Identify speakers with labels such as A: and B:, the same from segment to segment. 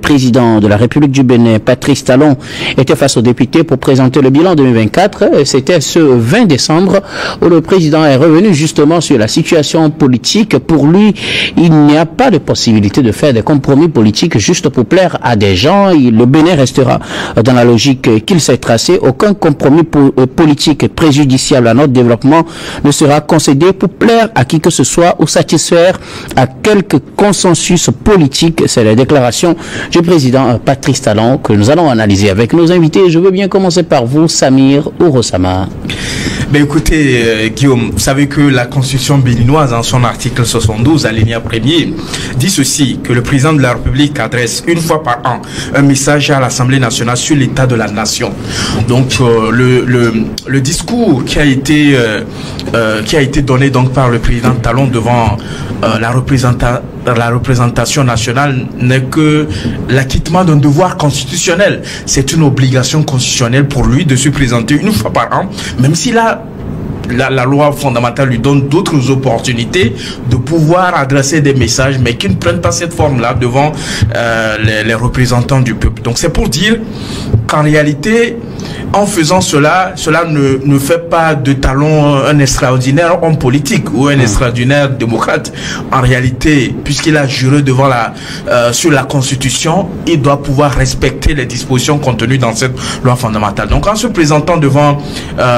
A: président de la République du Bénin, Patrice Talon, était face aux députés pour présenter le bilan 2024. C'était ce 20 décembre où le président est revenu justement sur la situation politique. Pour lui, il n'y a pas de possibilité de faire des compromis politiques juste pour plaire à des gens. Le Bénin restera dans la logique qu'il s'est tracée. Aucun compromis politique préjudiciable à notre développement ne sera concédé pour plaire à qui que ce soit ou satisfaire à quelque consensus politique. C'est la déclaration du président Patrice Talon que nous allons analyser avec nos invités. Je veux bien commencer par vous, Samir ou Rossama.
B: Ben écoutez, Guillaume, vous savez que la Constitution béninoise, en son article 72, alinéa 1er, dit ceci, que le président de la République adresse une fois par an un message à l'Assemblée nationale sur l'état de la nation. Donc, le discours qui a été donné donc par le président Talon devant la représentation nationale n'est que l'acquittement d'un devoir constitutionnel. C'est une obligation constitutionnelle pour lui de se présenter une fois par an, même si la loi fondamentale lui donne d'autres opportunités de pouvoir adresser des messages, mais qui ne prennent pas cette forme-là devant les représentants du peuple. Donc c'est pour dire qu'en réalité, en faisant cela ne fait pas de Talon un extraordinaire homme politique ou un extraordinaire démocrate. En réalité, puisqu'il a juré devant sur la Constitution, il doit pouvoir respecter les dispositions contenues dans cette loi fondamentale. Donc en se présentant devant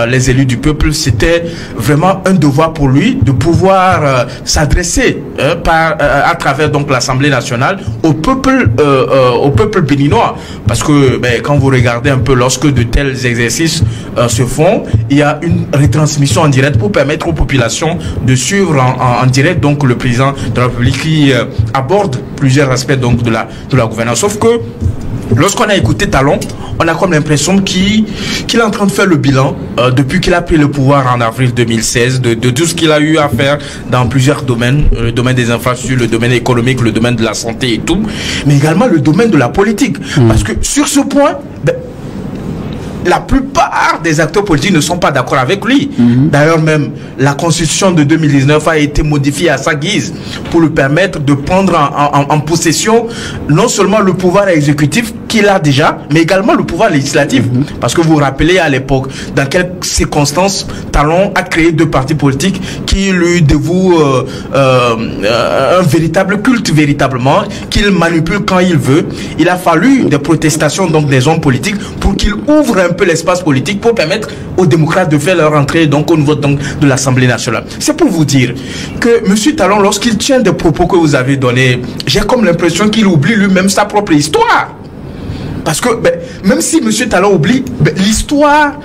B: les élus du peuple, c'était vraiment un devoir pour lui de pouvoir s'adresser à travers donc l'Assemblée nationale au peuple béninois. Parce que quand vous regardez un peu, lorsque de tels exercices se font, il y a une retransmission en direct pour permettre aux populations de suivre en direct donc le président de la République qui aborde plusieurs aspects donc de la gouvernance. Sauf que lorsqu'on a écouté Talon, on a comme l'impression qu'il est en train de faire le bilan depuis qu'il a pris le pouvoir en avril 2016 de tout ce qu'il a eu à faire dans plusieurs domaines, le domaine des infrastructures, le domaine économique, le domaine de la santé et tout, mais également le domaine de la politique. Parce que sur ce point, la plupart des acteurs politiques ne sont pas d'accord avec lui. D'ailleurs, même la Constitution de 2019 a été modifiée à sa guise pour lui permettre de prendre en possession non seulement le pouvoir exécutif qu'il a déjà, mais également le pouvoir législatif. Parce que vous vous rappelez à l'époque, dans quelles circonstances Talon a créé deux partis politiques qui lui dévouent un véritable culte, véritablement, qu'il manipule quand il veut. Il a fallu des protestations donc des hommes politiques pour qu'il ouvre un peu l'espace politique pour permettre aux démocrates de faire leur entrée donc au niveau donc de l'Assemblée nationale. C'est pour vous dire que M. Talon, lorsqu'il tient des propos que vous avez donnés, j'ai comme l'impression qu'il oublie lui-même sa propre histoire. Parce que même si M. Talon oublie, l'histoire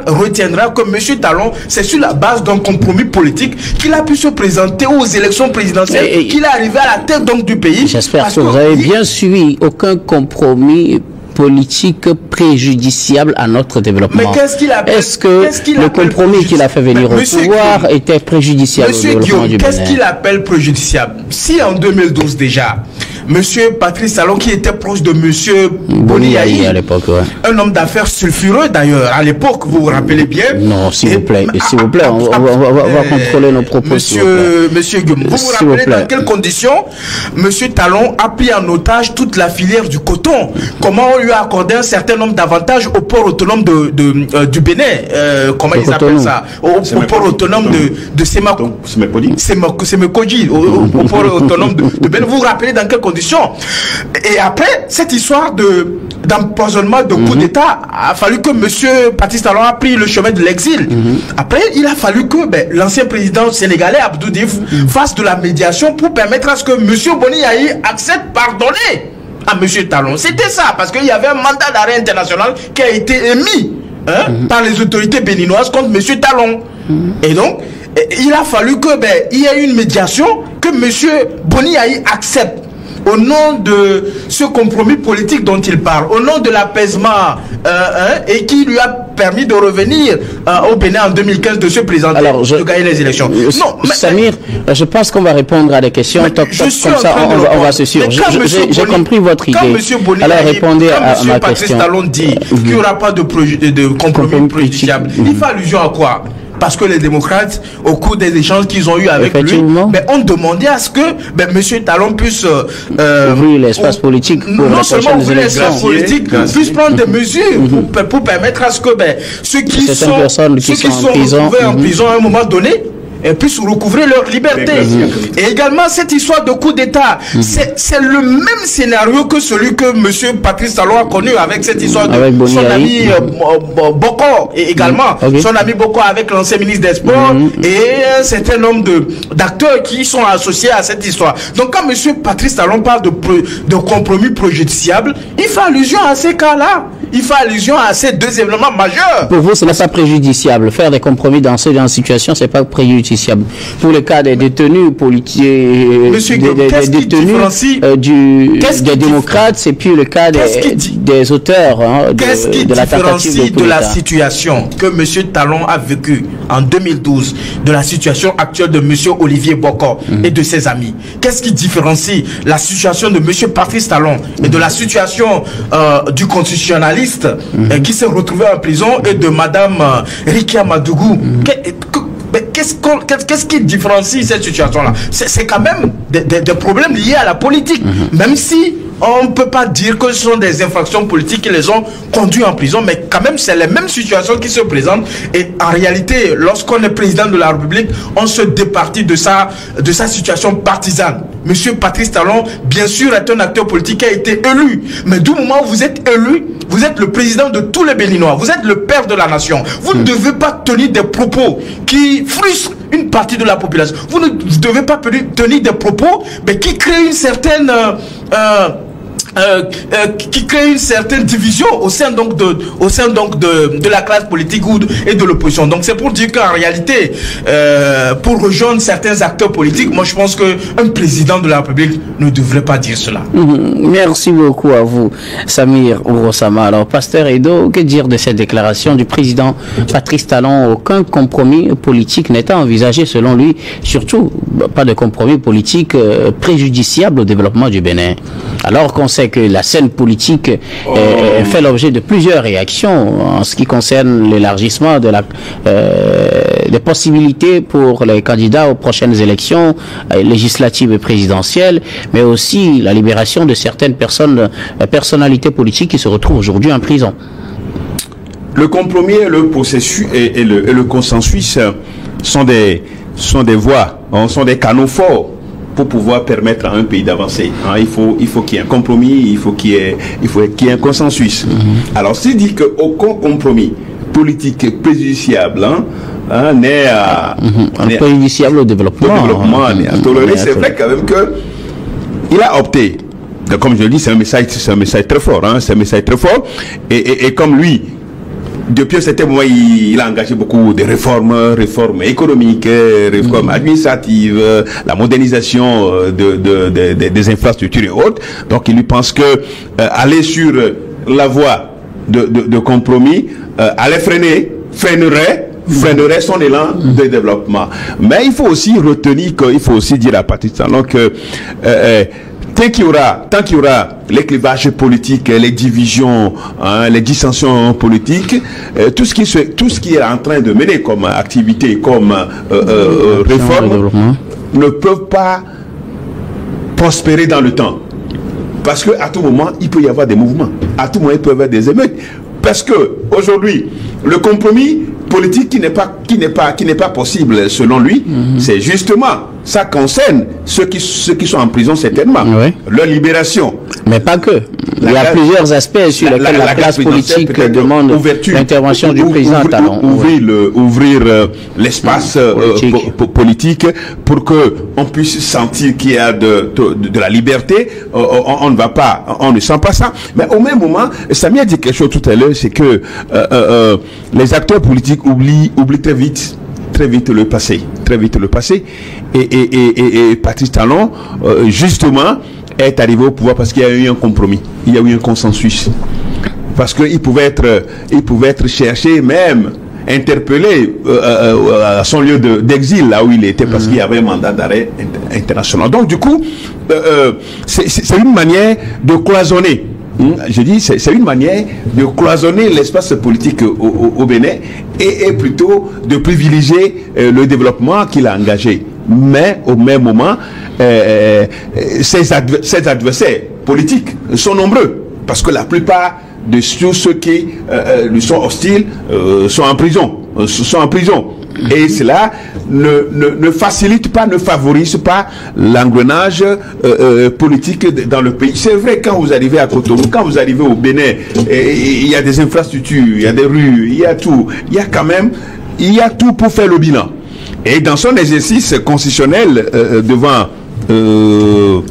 B: retiendra que M. Talon, c'est sur la base d'un compromis politique qu'il a pu se présenter aux élections présidentielles, qu'il est arrivé à la tête donc du pays.
A: J'espère que vous avez bien suivi. Aucun compromis politique préjudiciable à notre développement.
B: Mais qu'est-ce qu'il appelle?
A: Est-ce que le compromis qu'il a fait venir au pouvoir était préjudiciable au développement du Bénin?
B: Qu'est-ce qu'il appelle préjudiciable? Si en 2012 déjà, Monsieur Patrice Talon, qui était proche de Monsieur Boni Yayi,
A: à l'époque,
B: un homme d'affaires sulfureux d'ailleurs, à l'époque, vous vous rappelez bien.
A: Non, s'il vous plaît, s'il vous plaît, on va contrôler nos propos.
B: Monsieur Guillaume, vous vous rappelez dans quelles conditions Monsieur Talon a pris en otage toute la filière du coton? Comment on lui a accordé un certain nombre d'avantages au port autonome du Bénin? Comment ils appellent ça? Au port autonome de Semekoji, au port autonome de Bénin. Vous vous rappelez dans quelles conditions? Et après, cette histoire d'empoisonnement, de coup d'État, a fallu que M. Patrice Talon a pris le chemin de l'exil. Après, il a fallu que l'ancien président sénégalais, Abdou Diouf, fasse de la médiation pour permettre à ce que M. Boni Yayi accepte pardonner à M. Talon. C'était ça, parce qu'il y avait un mandat d'arrêt international qui a été émis par les autorités béninoises contre M. Talon. Et donc, il a fallu qu'il y ait une médiation, que M. Boni Yayi accepte. Au nom de ce compromis politique dont il parle, au nom de l'apaisement et qui lui a permis de revenir au Bénin en 2015, de se présenter, de gagner les élections.
A: Non, Samir, je pense qu'on va répondre à des questions. Comme ça, on va se suivre. J'ai compris votre idée.
B: Quand M. Boni,
A: répondez à ma
B: Patrice
A: question.
B: Talon dit qu'il n'y aura pas de compromis préjudiciable, il fait allusion à quoi? parce que les démocrates, au cours des échanges qu'ils ont eu avec lui, ont demandé à ce que M. Talon puisse
A: ouvrir l'espace politique pour
B: non seulement ouvrir l'espace politique, puisse prendre des mesures pour permettre à ce que ceux qui sont retrouvés en prison à un moment donné puissent recouvrer leur liberté. Et également, cette histoire de coup d'État, c'est le même scénario que celui que M. Patrice Talon a connu avec cette histoire de son ami Boko, et également son ami Boko avec l'ancien ministre des Sports et un certain nombre d'acteurs qui sont associés à cette histoire. Donc quand M. Patrice Talon parle de compromis préjudiciable, il fait allusion à ces cas-là. Il fait allusion à ces deux événements majeurs.
A: Pour vous, ce n'est pas préjudiciable. Faire des compromis dans cette situation, c'est pas préjudiciable. Pour le cas des détenus politiques, des démocrates, c'est puis le cas des auteurs
B: qu'est-ce qui différencie de la situation que M. Talon a vécue en 2012, de la situation actuelle de M. Olivier Bokor et de ses amis? Qu'est-ce qui différencie la situation de M. Patrice Talon et de la situation du constitutionnaliste qui s'est retrouvé en prison et de Madame Rikia Madougou? Qu'est-ce qui différencie cette situation-là? C'est quand même des problèmes liés à la politique, même si on ne peut pas dire que ce sont des infractions politiques qui les ont conduits en prison, mais quand même c'est les mêmes situations qui se présentent. Et en réalité, lorsqu'on est président de la République, on se départit de sa situation partisane. Monsieur Patrice Talon, bien sûr, est un acteur politique qui a été élu, mais du moment où vous êtes élu, vous êtes le président de tous les Béninois, vous êtes le père de la nation. Vous ne devez pas tenir des propos qui frustrent une partie de la population. Vous ne devez pas tenir des propos mais qui créent une certaine division au sein de la classe politique et de l'opposition. Donc c'est pour dire qu'en réalité, pour rejoindre certains acteurs politiques, moi je pense qu'un président de la République ne devrait pas dire cela.
A: Merci beaucoup à vous, Samir Ourossama. Alors, Pasteur Edo, que dire de cette déclaration du président Patrice Talon? Aucun compromis politique n'est envisagé selon lui, surtout pas de compromis politique préjudiciable au développement du Bénin. Alors qu'on sait que la scène politique fait l'objet de plusieurs réactions en ce qui concerne l'élargissement des possibilités pour les candidats aux prochaines élections législatives et présidentielles, mais aussi la libération de certaines personnalités politiques qui se retrouvent aujourd'hui en prison.
C: Le compromis et le processus et le consensus sont des voies, sont des canaux forts pour pouvoir permettre à un pays d'avancer. Il faut qu'il y ait un compromis, il faut qu'il y ait un consensus. Alors, s'il dit qu'aucun compromis politique préjudiciable n'est
A: préjudiciable au développement.
C: N'est à tolérer, c'est vrai quand même que il a opté. Comme je le dis, c'est un message très fort. C'est un message très fort. Et comme lui, depuis un certain moment, il a engagé beaucoup de réformes économiques, réformes administratives, la modernisation des infrastructures et autres. Donc, il lui pense que aller sur la voie de compromis allait freinerait son élan de développement. Mais il faut aussi retenir il faut aussi dire à Patrice Talon que tant qu'il y aura les clivages politiques, les divisions, les dissensions politiques, tout ce qui est en train de mener comme activité, comme réforme, ne peuvent pas prospérer dans le temps. Parce qu'à tout moment, il peut y avoir des mouvements. À tout moment, il peut y avoir des émeutes. Parce que aujourd'hui, le compromis politique qui n'est pas possible selon lui, c'est justement ça concerne ceux qui sont en prison certainement, leur libération.
A: Mais pas que. Il y a plusieurs aspects sur lesquels la classe politique demande l'intervention du président Talon.
C: Ouvrir l'espace politique pour que on puisse sentir qu'il y a de la liberté. On ne sent pas ça. Mais au même moment, Samir a dit quelque chose tout à l'heure, c'est que les acteurs politiques oublient très vite le passé. Et Patrice Talon, justement, est arrivé au pouvoir parce qu'il y a eu un compromis, il y a eu un consensus. Parce qu'il pouvait être cherché, même interpellé à son lieu d'exil, là où il était, parce qu'il y avait un mandat d'arrêt international. Donc, du coup, c'est une manière de cloisonner Je dis, c'est une manière de cloisonner l'espace politique au Bénin et plutôt de privilégier le développement qu'il a engagé. Mais au même moment, ses adversaires politiques sont nombreux, parce que la plupart de tous ceux qui lui sont hostiles sont en prison. Et cela ne facilite pas, ne favorise pas l'engrenage politique dans le pays. C'est vrai, quand vous arrivez à Cotonou, quand vous arrivez au Bénin, il y a des infrastructures, il y a des rues, il y a tout. Il y a quand même, il y a tout pour faire le bilan. Et dans son exercice constitutionnel devant le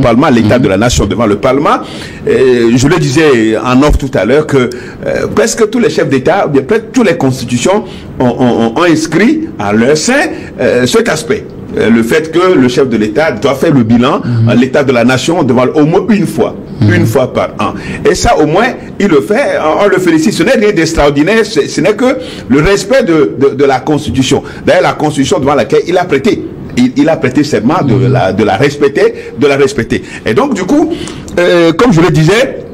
C: Parlement, l'État de la Nation devant le Parlement, je le disais en off tout à l'heure que presque tous les chefs d'État, presque toutes les constitutions ont inscrit à leur sein cet aspect. Le fait que le chef de l'État doit faire le bilan à l'État de la Nation devant au moins une fois par an. Et ça, au moins, il le fait, on le félicite. Ce n'est rien d'extraordinaire, ce n'est que le respect de la Constitution. D'ailleurs, la Constitution devant laquelle il a prêté. Il a prêté serment de la respecter. Et donc, du coup, comme je le disais,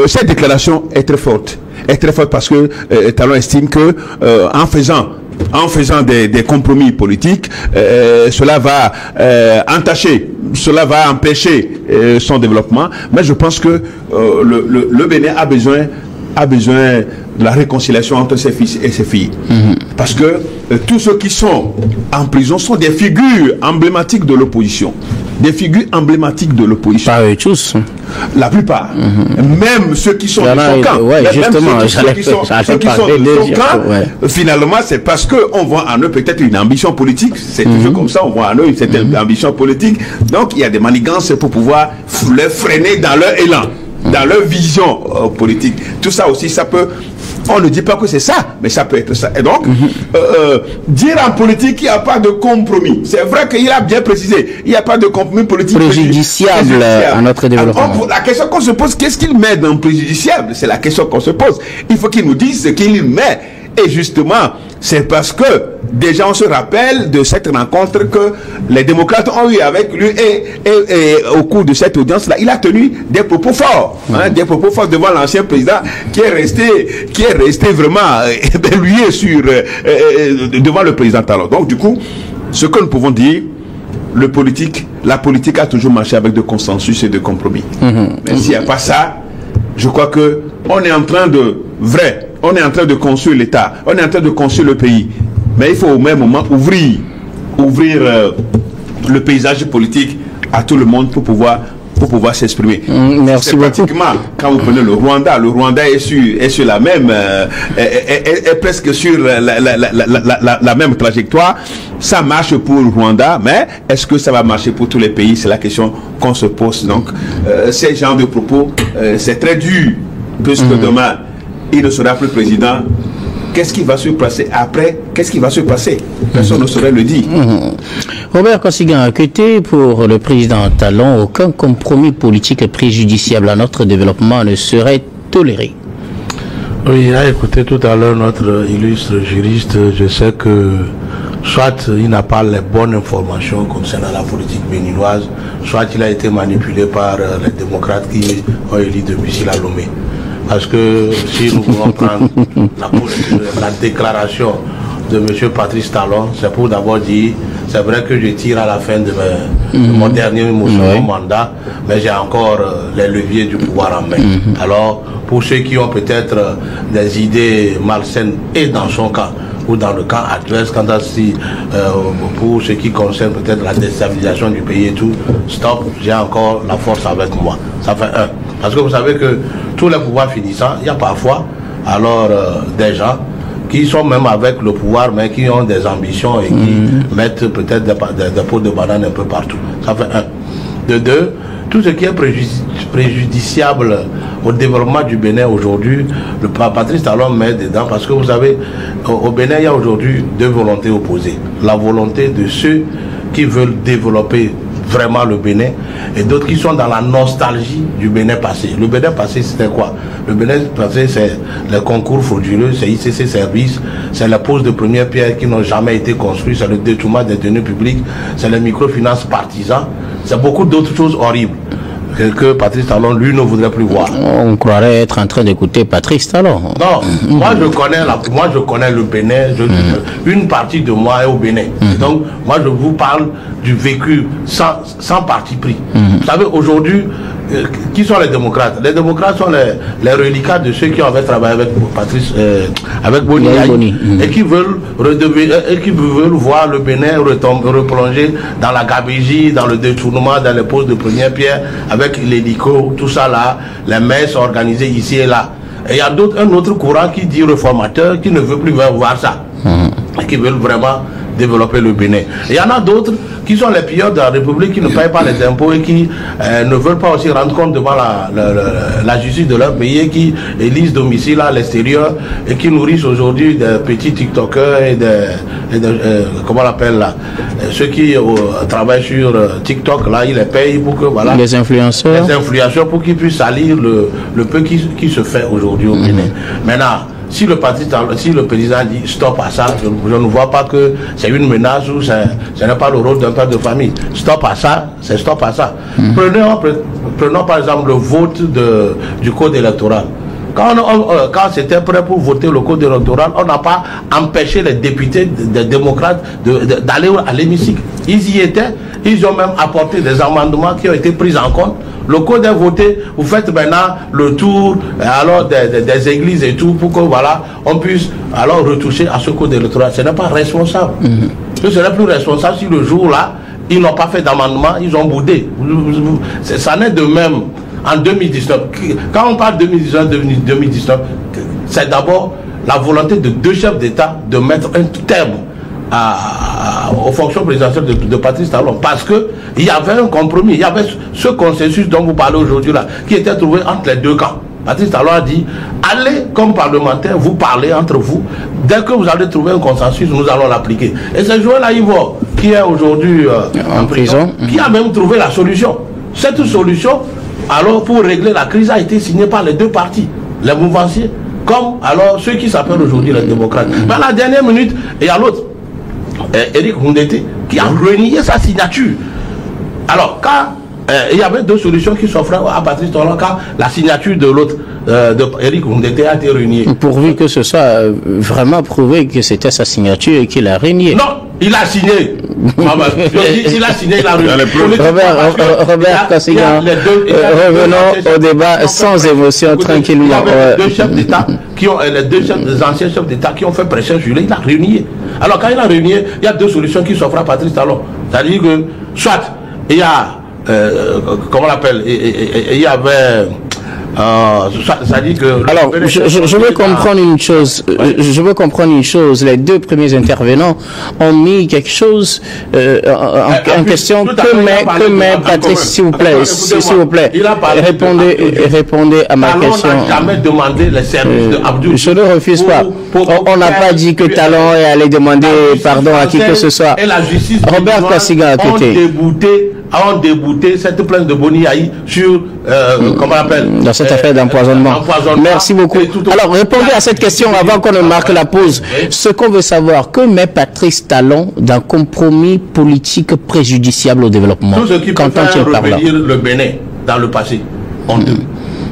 C: cette déclaration est très forte. Est très forte parce que Talon estime que en faisant des compromis politiques, cela va entacher, cela va empêcher son développement. Mais je pense que le Bénin a besoin de la réconciliation entre ses fils et ses filles. Parce que tous ceux qui sont en prison sont des figures emblématiques de l'opposition. Des figures emblématiques de l'opposition.
A: Pas eux tous.
C: La plupart. Même ceux qui sont de son camp.
A: Ouais, justement,
C: ceux qui sont de son camp, finalement, c'est parce qu'on voit en eux peut-être une ambition politique. C'est toujours comme ça, on voit en eux cette ambition politique. Donc, il y a des manigances pour pouvoir les freiner dans leur élan, dans leur vision politique. Tout ça aussi, ça peut... On ne dit pas que c'est ça, mais ça peut être ça. Et donc, dire en politique qu'il n'y a pas de compromis. C'est vrai qu'il a bien précisé, il n'y a pas de compromis politique
A: préjudiciable à notre développement.
C: Alors, la question qu'on se pose, qu'est-ce qu'il met dans préjudiciable? C'est la question qu'on se pose. Il faut qu'il nous dise ce qu'il met. Et justement, c'est parce que déjà on se rappelle de cette rencontre que les démocrates ont eu avec lui et au cours de cette audience-là, il a tenu des propos forts, des propos forts devant l'ancien président qui est resté vraiment éberlué devant le président Talon. Donc du coup, ce que nous pouvons dire, la politique a toujours marché avec de consensus et de compromis. S'il n'y a pas ça, je crois que on est en train de construire l'État, on est en train de construire le pays. Mais il faut au même moment ouvrir le paysage politique à tout le monde pour pouvoir s'exprimer.
A: Merci beaucoup.
C: Pratiquement, quand vous prenez le Rwanda est sur la même, est presque sur la même trajectoire. Ça marche pour le Rwanda, mais est-ce que ça va marcher pour tous les pays? C'est la question qu'on se pose. Donc, ces genres de propos, c'est très dur, puisque demain, il ne sera plus président. Qu'est-ce qui va se passer après? Qu'est-ce qui va se passer? Personne ne saurait le dire.
A: Robert Kosigan, que t'es pour le président Talon, aucun compromis politique préjudiciable à notre développement ne serait toléré.
D: Oui, il a écouté tout à l'heure notre illustre juriste. Je sais que soit il n'a pas les bonnes informations concernant la politique béninoise, soit il a été manipulé par les démocrates qui ont élu Debussy la Lomé. Parce que si nous voulons prendre la déclaration de M. Patrice Talon, c'est pour d'abord dire, c'est vrai que je tire à la fin de mon dernier mandat, mais j'ai encore les leviers du pouvoir en main. Alors, pour ceux qui ont peut-être des idées malsaines et dans son camp, ou dans le camp adverse, quant à pour ce qui concerne peut-être la déstabilisation du pays et tout, stop, j'ai encore la force avec moi. Ça fait un. Parce que vous savez que tous les pouvoirs finissants, il y a parfois alors des gens qui sont même avec le pouvoir, mais qui ont des ambitions et qui mettent peut-être des pots de banane un peu partout. Ça fait un. De deux, tout ce qui est préjudiciable au développement du Bénin aujourd'hui, le Patrice Talon met dedans, parce que vous savez, au Bénin, il y a aujourd'hui deux volontés opposées. La volonté de ceux qui veulent développer vraiment le Bénin et d'autres qui sont dans la nostalgie du Bénin passé. Le Bénin passé, c'était quoi? Le Bénin passé, c'est les concours frauduleux, c'est ICC Services, c'est la pose de première pierre qui n'ont jamais été construites, c'est le détournement des deniers publics, c'est les microfinances partisans, c'est beaucoup d'autres choses horribles. que Patrice Talon, lui, ne voudrait plus voir.
A: On croirait être en train d'écouter Patrice Talon.
D: Non, moi je connais le Bénin, une partie de moi est au Bénin. Donc, moi je vous parle du vécu sans parti pris. Vous savez, aujourd'hui, qui sont les démocrates? Les démocrates sont les reliquats de ceux qui avaient travaillé avec Patrice, avec Boni, et qui veulent voir le Bénin replonger dans la gabégie, dans le détournement, dans les poses de première pierre, avec l'hélico, tout ça là, les messes organisées ici et là. Et il y a un autre courant qui dit réformateur, qui ne veut plus voir ça, et qui veulent vraiment développer le Bénin. Il y en a d'autres qui sont les pilleurs de la République, qui ne payent pas les impôts et qui ne veulent pas aussi rendre compte devant la justice de leur pays, et qui élisent domicile à l'extérieur et qui nourrissent aujourd'hui des petits TikTokers et comment on l'appelle là, ceux qui travaillent sur TikTok là, ils les payent pour que voilà,
A: les influenceurs
D: pour qu'ils puissent salir le peu qui se fait aujourd'hui au Bénin. Maintenant, si le président dit stop à ça, je ne vois pas que c'est une menace ou ce n'est pas le rôle d'un père de famille. Stop à ça, c'est stop à ça. Prenons par exemple le vote du code électoral. Quand c'était prêt pour voter le code électoral, on n'a pas empêché les députés des démocrates d'aller à l'hémicycle. Ils y étaient, ils ont même apporté des amendements qui ont été pris en compte. Le code est voté, vous faites maintenant le tour alors des églises et tout pour que voilà, on puisse alors retoucher à ce code électoral. Ce n'est pas responsable. Ce serait plus responsable si le jour-là, ils n'ont pas fait d'amendement, ils ont boudé. Ça n'est de même en 2019. Quand on parle 2019, c'est d'abord la volonté de deux chefs d'État de mettre un terme aux fonctions présidentielles de Patrice Talon, parce qu'il y avait un compromis, il y avait ce consensus dont vous parlez aujourd'hui là, qui était trouvé entre les deux camps. Patrice Talon a dit, allez comme parlementaire, vous parlez entre vous, dès que vous allez trouver un consensus, nous allons l'appliquer. Et c'est Joël Aïvo, qui est aujourd'hui en prison, qui a même trouvé la solution. Cette solution, alors pour régler la crise, a été signée par les deux partis, les mouvanciers, comme alors ceux qui s'appellent aujourd'hui les démocrates. Mais à la dernière minute, il y a l'autre, Éric Hundete, qui a renié sa signature. Alors, quand il y avait deux solutions qui s'offraient à Patrice Talon, quand la signature de l'autre, Éric Hundete, a été reniée.
A: Pourvu que ce soit vraiment prouvé que c'était sa signature et qu'il a renié.
D: Non, il a signé. Il a signé, il a renié.
A: Robert Kassigan, revenons au débat sans émotion, tranquillement.
D: Il y avait deux chefs d'État les anciens chefs d'État qui ont fait pression sur lui, il a renié. Alors quand il a renié, il y a deux solutions qui s'offrent à Patrice Talon. C'est-à-dire que soit il y a comment on l'appelle, il y avait ça dit que
A: alors je veux comprendre une chose, les deux premiers intervenants ont mis quelque chose en question que met Patrice, s'il vous plaît, répondez à ma question.
D: On n'a jamais demandé les services de Abdou.
A: Je ne refuse pas. On n'a pas dit que Talon est allé demander pardon à qui que ce soit.
D: Et la justice
A: Robert Kassigan à côté
D: ont débouté cette plainte de Boni Aï sur comment on appelle
A: dans cette affaire d'empoisonnement. Merci beaucoup. Alors répondez à cette question avant qu'on ne marque la pause. Ce qu'on veut savoir, que met Patrice Talon d'un compromis politique préjudiciable au développement?
D: Tout ce qui peut faire revenir le Bénin dans le passé.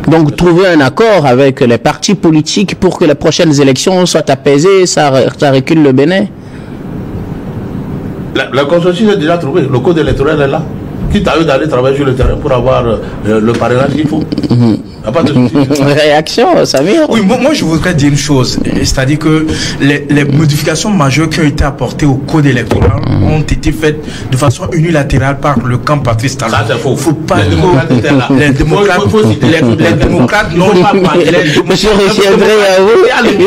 A: Donc trouver un accord avec les partis politiques pour que les prochaines élections soient apaisées, ça recule le Bénin.
D: Le consensus est déjà trouvé, le code électoral est là. Quitte à eux d'aller travailler sur le terrain pour avoir le parrainage qu'il faut. Pas de
A: réaction, Samir?
B: Oui, moi je voudrais dire une chose, c'est-à-dire que les modifications majeures qui ont été apportées au code électoral ont été faites de façon unilatérale par le camp Patrice Talon.
D: Ça c'est faux.
B: Faut pas les démocrates n'ont pas parlé.
A: Je reviendrai à vous.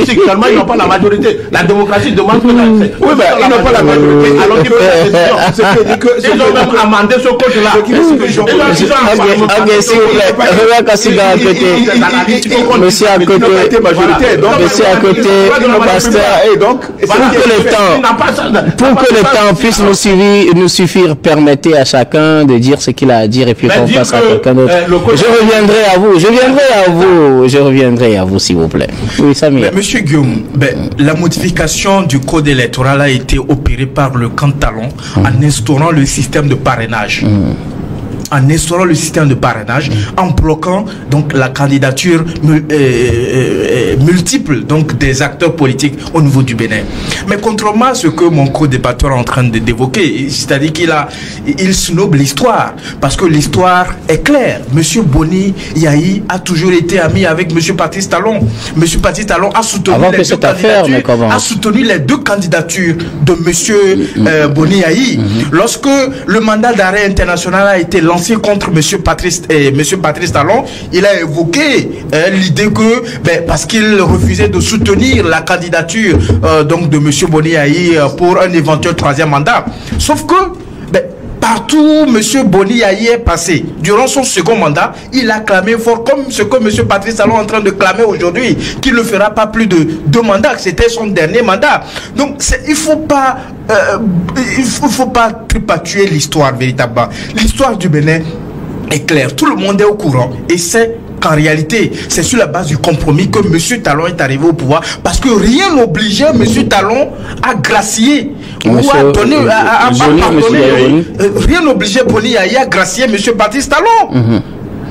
D: Seulement ils n'ont pas la majorité. La démocratie demande que oui, mais ils n'ont pas la majorité. Alors qu'ils prennent la décision. Ils ont même amendé ce code là.
A: Ok, s'il vous plaît, Robert Kassigan à côté, monsieur à côté, monsieur à côté, pasteur, pour que le temps puisse nous suffire, permettez à chacun de dire ce qu'il a à dire et puis qu'on passe à quelqu'un d'autre. Je reviendrai à vous, s'il vous plaît. Oui, Samir.
B: Monsieur Guillaume, la modification du code électoral a été opérée par le camp Talon en instaurant le système de parrainage. en instaurant le système de parrainage, en bloquant donc la candidature multiple donc des acteurs politiques au niveau du Bénin. Mais contrairement à ce que mon co-débatteur est en train d'évoquer, c'est-à-dire il snobe l'histoire, parce que l'histoire est claire. Monsieur Boni Yahi a toujours été ami avec Monsieur Patrice Talon. Monsieur Patrice Talon a soutenu les deux candidatures de Monsieur Boni Yahi. Lorsque le mandat d'arrêt international a été lancé contre Monsieur Patrice Talon, il a évoqué l'idée que parce qu'il refusait de soutenir la candidature donc de Monsieur Boni Yahi pour un éventuel troisième mandat. Sauf que partout où M. Boni Yahi est passé, durant son second mandat, il a clamé fort, comme ce que M. Patrice Talon est en train de clamer aujourd'hui, qu'il ne fera pas plus de 2 mandats, que c'était son dernier mandat. Donc, il ne faut pas tripatuer l'histoire véritablement. L'histoire du Bénin est claire, tout le monde est au courant, et c'est qu'en réalité, c'est sur la base du compromis que M. Talon est arrivé au pouvoir, parce que rien n'obligeait M. Talon à gracier ou à donner, rien n'obligeait Boni Yahi à gracier M. Patrice Talon.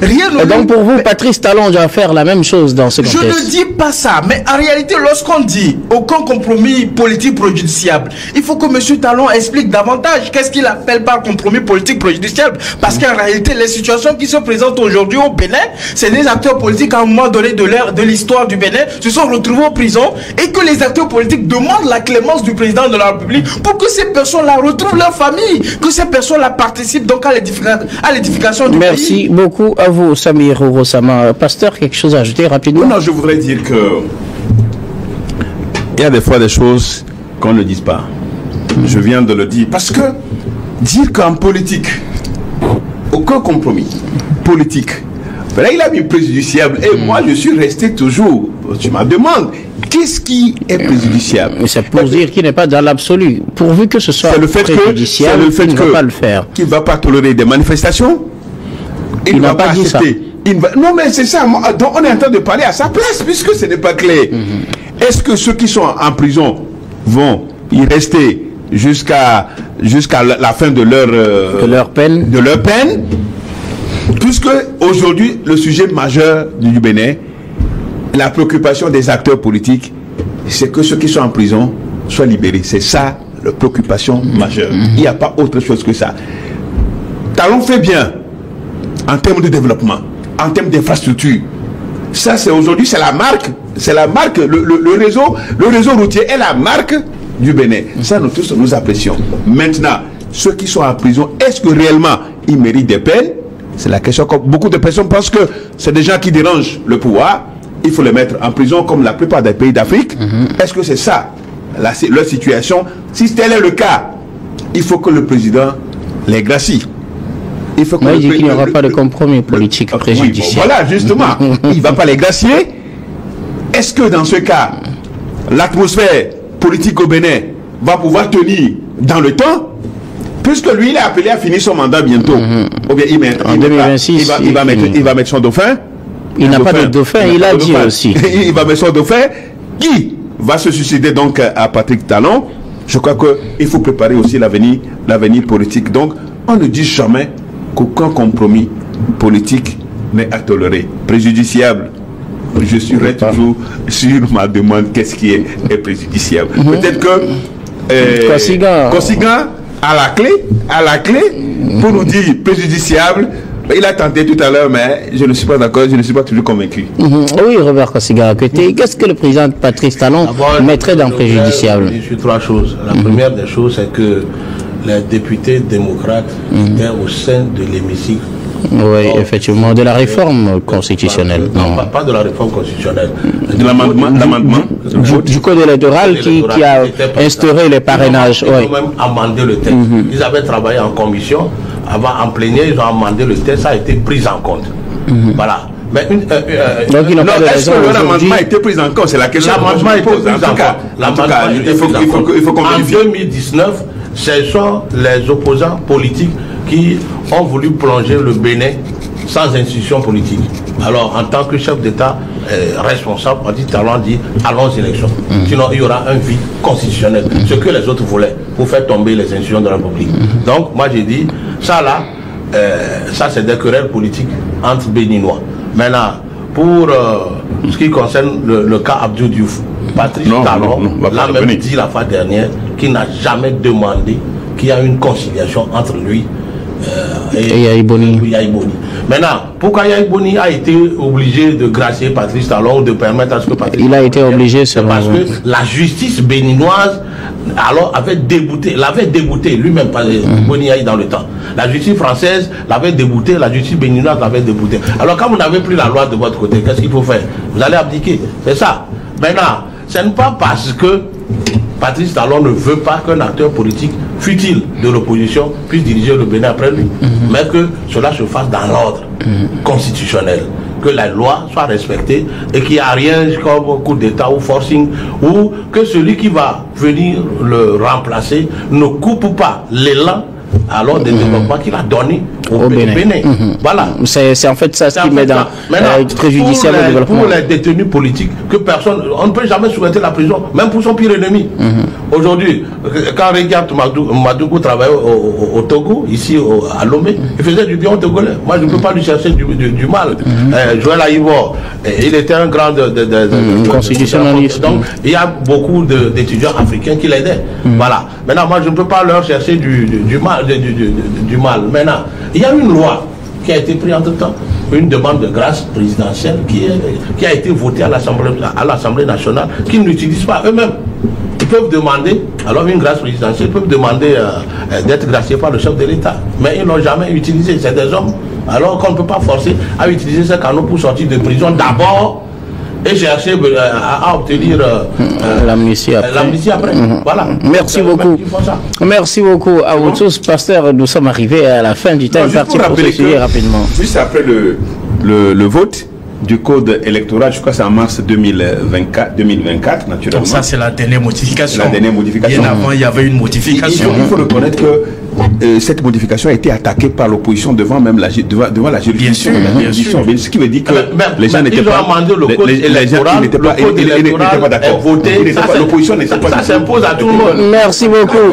A: Et donc pour vous, Patrice Talon doit faire la même chose dans ce contexte?
B: Je ne dis pas ça, mais en réalité, lorsqu'on dit aucun compromis politique préjudiciable, il faut que M. Talon explique davantage qu'est-ce qu'il appelle par compromis politique préjudiciable. Parce qu'en réalité, les situations qui se présentent aujourd'hui au Bénin, c'est des acteurs politiques à un moment donné de l'histoire du Bénin se sont retrouvés en prison et que les acteurs politiques demandent la clémence du président de la République pour que ces personnes-là retrouvent leur famille, que ces personnes-là participent donc à l'édification du pays.
A: Merci beaucoup à vous, Samir Rossama. Pasteur, quelque chose à ajouter rapidement?
C: Non, je voudrais dire que il y a des fois des choses qu'on ne dit pas. Je viens de le dire. Parce que dire qu'en politique, aucun compromis politique, là, il a mis préjudiciable. Et moi, je suis resté toujours. Tu me demandes, qu'est-ce qui est préjudiciable?
A: C'est pour dire qu'il n'est pas dans l'absolu. Pourvu que ce soit préjudiciable, il ne va pas le faire.
C: Qu'il ne va pas tolérer des manifestations. Il ne va pas dit accepter. Non, mais c'est ça. Donc on est en train de parler à sa place, puisque ce n'est pas clair. Est-ce que ceux qui sont en prison vont y rester jusqu'à la fin de leur peine? Puisque aujourd'hui, le sujet majeur du Bénin, la préoccupation des acteurs politiques, c'est que ceux qui sont en prison soient libérés. C'est ça la préoccupation majeure. Il n'y a pas autre chose que ça. Talon fait bien en termes de développement, en termes d'infrastructure. Ça, c'est aujourd'hui, c'est la marque, le réseau routier est la marque du Bénin. Ça, nous tous, nous apprécions. Maintenant, ceux qui sont en prison, est-ce que réellement ils méritent des peines? C'est la question. Beaucoup de personnes pensent que c'est des gens qui dérangent le pouvoir. Il faut les mettre en prison comme la plupart des pays d'Afrique. Est-ce que c'est ça leur situation? Si tel est le cas, il faut que le président les gracie.
A: Il faut qu'il n'y aura pas de compromis politique préjudiciable.
C: Oui, voilà, justement. Il ne va pas les gracier. Est-ce que dans ce cas, l'atmosphère politique au Bénin va pouvoir tenir dans le temps? Puisque lui, il est appelé à finir son mandat bientôt. Ou bien il va mettre son dauphin.
A: Il n'a pas de dauphin, il a dit aussi.
C: Il va mettre son dauphin. Qui va se succéder donc à Patrice Talon? Je crois qu'il faut préparer aussi l'avenir politique. Donc, on ne dit jamais qu'aucun compromis politique n'est à tolérer. Préjudiciable, je serai toujours sur ma demande qu'est-ce qui est préjudiciable. Peut-être que Kosiga à la clé pour nous dire préjudiciable. Il a tenté tout à l'heure, mais je ne suis pas d'accord, je ne suis pas toujours convaincu.
A: Oui, Robert Kosiga, qu'est-ce que le président Patrice Talon mettrait dans préjudiciable?
D: Sur 3 choses. La première des choses, c'est que les députés démocrates étaient au sein de l'hémicycle.
A: Oui, effectivement, de la réforme constitutionnelle.
D: Non, pas de la réforme constitutionnelle.
C: De l'amendement
A: du code électoral qui a instauré les parrainages.
D: Ils ont même amendé le texte. Ils avaient travaillé en commission. Avant, en plénière, ils ont amendé le texte. Ça a été pris en compte. Voilà. Mais
A: donc il n'a pas de raison.
C: Est-ce que l'amendement a été pris en compte? C'est la question.
D: L'amendement a été pris en compte. Il faut qu'on vérifie. En 2019, ce sont les opposants politiques qui ont voulu plonger le Bénin sans institution politique. Alors, en tant que chef d'État responsable, Talon dit allons aux élections. Sinon, il y aura un vide constitutionnel. Ce que les autres voulaient pour faire tomber les institutions de la République. Donc, moi, j'ai dit, ça là, ça c'est des querelles politiques entre Béninois. Maintenant, pour ce qui concerne le cas Abdou Diouf, Patrice Talon l'a même dit la fois dernière qu'il n'a jamais demandé qu'il y a une conciliation entre lui et
A: Yahi Boni.
D: Maintenant, pourquoi Yahi Boni a été obligé de gracier Patrice Talon, de permettre à ce que Patrice
A: Il a été obligé,
D: c'est parce que la justice béninoise alors l'avait débouté lui-même, Boni Yahi dans le temps. La justice française l'avait débouté, la justice béninoise l'avait débouté. Alors quand vous n'avez plus la loi de votre côté, qu'est-ce qu'il faut faire? Vous allez abdiquer, c'est ça. Maintenant, ce n'est pas parce que Patrice Talon ne veut pas qu'un acteur politique futile de l'opposition puisse diriger le Bénin après lui, mais que cela se fasse dans l'ordre constitutionnel, que la loi soit respectée et qu'il n'y a rien comme coup d'État ou forcing, ou que celui qui va venir le remplacer ne coupe pas l'élan alors des développements qu'il a donné au Bénin. Voilà.
A: C'est en fait ça ce qui met dans préjudiciable au développement.
D: Pour les détenus politiques, que personne, on ne peut jamais souhaiter la prison, même pour son pire ennemi. Aujourd'hui, quand regarde Madougou travaillait au Togo, ici à Lomé, il faisait du bien au Togolais. Moi, je ne peux pas lui chercher du mal. Joël Aïvor, il était un grand
A: constitutionnaliste.
D: Donc, il y a beaucoup d'étudiants africains qui l'aidaient. Voilà. Maintenant, moi, je ne peux pas leur chercher du mal. Maintenant, il y a une loi qui a été prise entre temps, une demande de grâce présidentielle qui a été votée à l'Assemblée nationale, qu'ils n'utilisent pas eux-mêmes. Ils peuvent demander, alors une grâce présidentielle, ils peuvent demander d'être graciés par le chef de l'État, mais ils ne l'ont jamais utilisé. C'est des hommes, alors qu'on ne peut pas forcer à utiliser ces canaux pour sortir de prison d'abord et chercher à obtenir
A: l'amnistie
D: après. Voilà.
A: Merci beaucoup. Merci beaucoup à vous tous, pasteur. Nous sommes arrivés à la fin du temps imparti pour se suivre rapidement.
C: Juste après le vote du code électoral, je crois que c'est en mars 2024, naturellement.
B: Donc ça, c'est la dernière modification.
C: La dernière modification.
B: Bien avant, il y avait une modification.
C: Il faut reconnaître que cette modification a été attaquée par l'opposition devant même devant la juridiction.
B: Bien sûr.
C: Ce qui veut dire que les gens n'étaient pas d'accord. L'opposition n'était pas.
D: Ça s'impose à tout le monde.
A: Merci beaucoup.